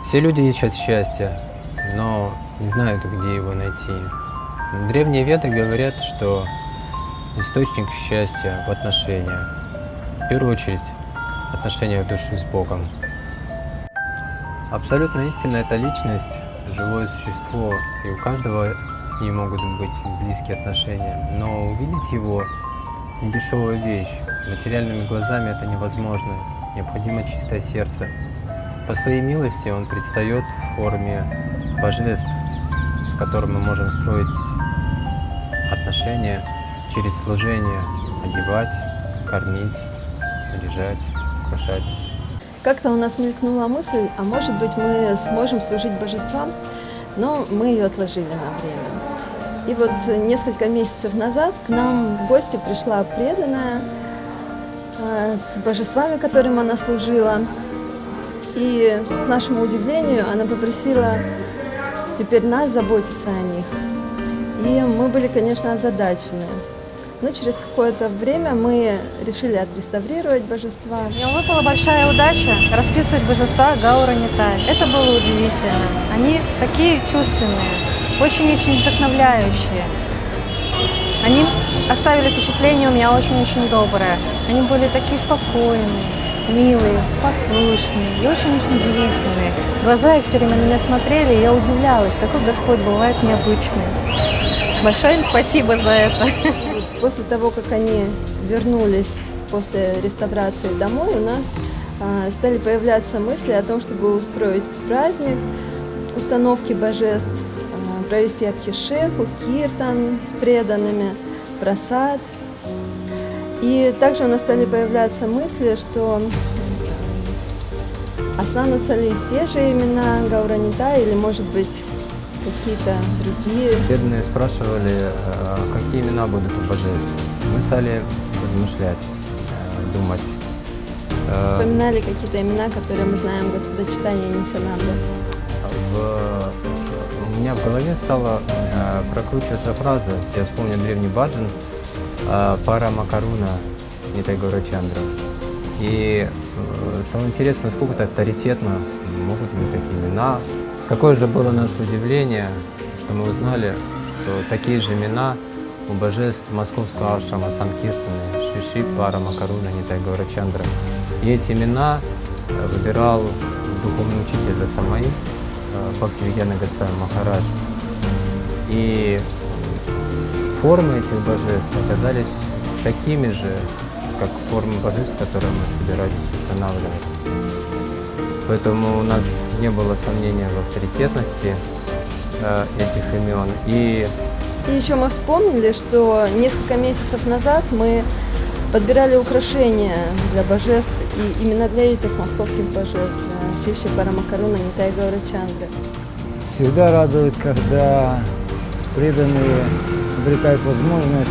Все люди ищут счастья, но не знают, где его найти. Древние веды говорят, что источник счастья в отношениях. В первую очередь, отношения души с Богом. Абсолютно истинная это личность, живое существо, и у каждого с ней могут быть близкие отношения. Но увидеть его – недешевая вещь. Материальными глазами это невозможно. Необходимо чистое сердце. По своей милости он предстает в форме божеств, с которыми мы можем строить отношения через служение, одевать, кормить, наряжать, украшать. Как-то у нас мелькнула мысль, а может быть мы сможем служить божествам, но мы ее отложили на время. И вот несколько месяцев назад к нам в гости пришла преданная с божествами, которым она служила. И, к нашему удивлению, она попросила теперь нас заботиться о них. И мы были, конечно, озадачены. Но через какое-то время мы решили отреставрировать божества. Мне выпала большая удача расписывать божества Гаура Нитай. Это было удивительно. Они такие чувственные, очень-очень вдохновляющие. Они оставили впечатление у меня очень-очень доброе. Они были такие спокойные, милые, послушные и очень-очень удивительные. Глаза их все время на меня смотрели, и я удивлялась, какой Господь бывает необычный. Большое им спасибо за это. После того, как они вернулись после реставрации домой, у нас стали появляться мысли о том, чтобы устроить праздник установки божеств, провести абхишеху, киртан с преданными, прасад. И также у нас стали появляться мысли, что останутся ли те же имена Гаура Нитай или, может быть, какие-то другие. Преданные спрашивали, какие имена будут у божеств. Мы стали размышлять, думать. Вспоминали какие-то имена, которые мы знаем в Господочитании Нитянанды. У меня в голове стала прокручиваться фраза, я вспомнил древний баджан Пара Макаруна Нитай Гаура Чандра. И стало интересно, насколько это авторитетно, могут быть такие имена. Какое же было наше удивление, что мы узнали, что такие же имена у божеств московского ашрама Санкиртаны, Шиши, Пара Макаруна Нитай Гаура Чандра. И эти имена выбирал духовный учитель Дасамаи, Бхактивигьяна Госвами Махарадж. И формы этих божеств оказались такими же, как формы божеств, которые мы собирались устанавливать. Поэтому у нас не было сомнения в авторитетности этих имен. И еще мы вспомнили, что несколько месяцев назад мы подбирали украшения для божеств, и именно для этих московских божеств, Шиши, Пара Макаруна, Нитай Гаура Чандра. Всегда радует, когда преданные обретают возможность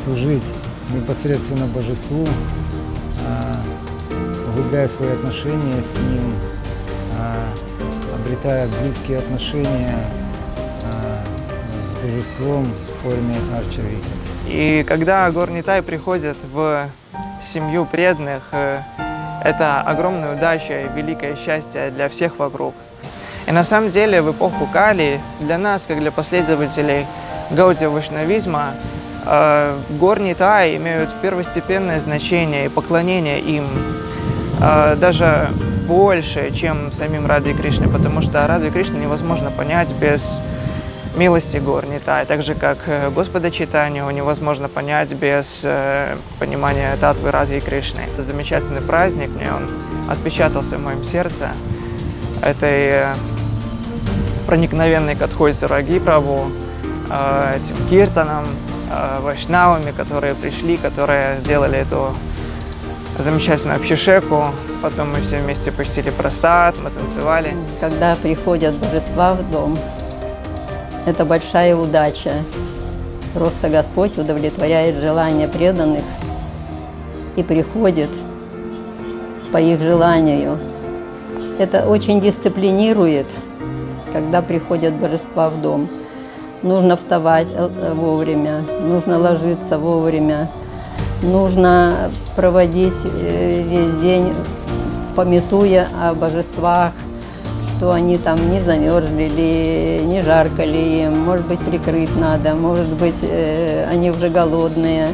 служить непосредственно божеству, углубляя свои отношения с ним, обретая близкие отношения с божеством в форме арчари. И когда Гаура Нитай приходит в семью преданных, это огромная удача и великое счастье для всех вокруг. И на самом деле в эпоху Кали для нас, как для последователей гаудия вайшнавизма, Гаура Нитай имеют первостепенное значение и поклонение им даже больше, чем самим Радхой Кришне, потому что Радху Кришну невозможно понять без милости Гаура Нитай, так же как Господа Чайтанью невозможно понять без понимания татвы Радхи Кришны. Это замечательный праздник, мне он отпечатался в моем сердце, этой проникновенной Катхой Сараги Прабху, этим киртаном, вайшнавами, которые пришли, которые сделали эту замечательную абхишеку. Потом мы все вместе почтили прасад, мы танцевали. Когда приходят божества в дом, это большая удача. Просто Господь удовлетворяет желания преданных и приходит по их желанию. Это очень дисциплинирует, когда приходят божества в дом. Нужно вставать вовремя, нужно ложиться вовремя, нужно проводить весь день, памятуя о божествах, что они там не замерзли ли, не жарко ли им, может быть, прикрыть надо, может быть, они уже голодные,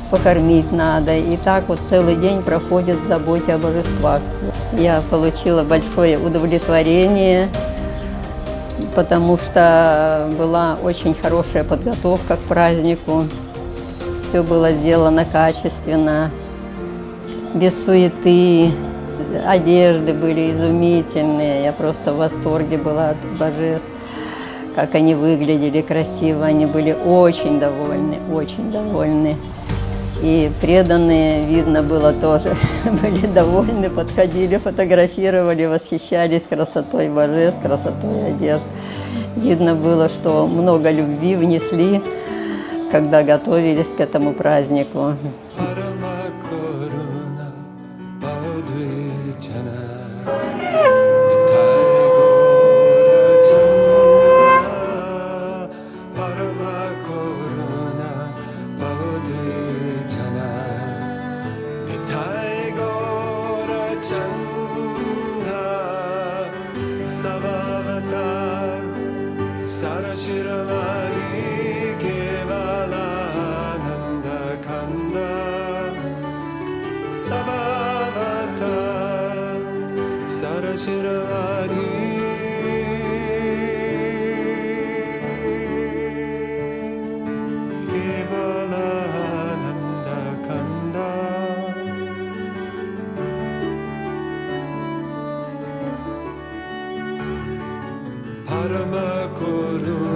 покормить надо. И так вот целый день проходит в заботе о божествах. Я получила большое удовлетворение, потому что была очень хорошая подготовка к празднику. Все было сделано качественно, без суеты. Одежды были изумительные. Я просто в восторге была от божеств, как они выглядели красиво. Они были очень довольны, очень довольны. И преданные, видно было тоже, были довольны, подходили, фотографировали, восхищались красотой божеств, красотой одежд. Видно было, что много любви внесли, когда готовились к этому празднику. Parama Karuna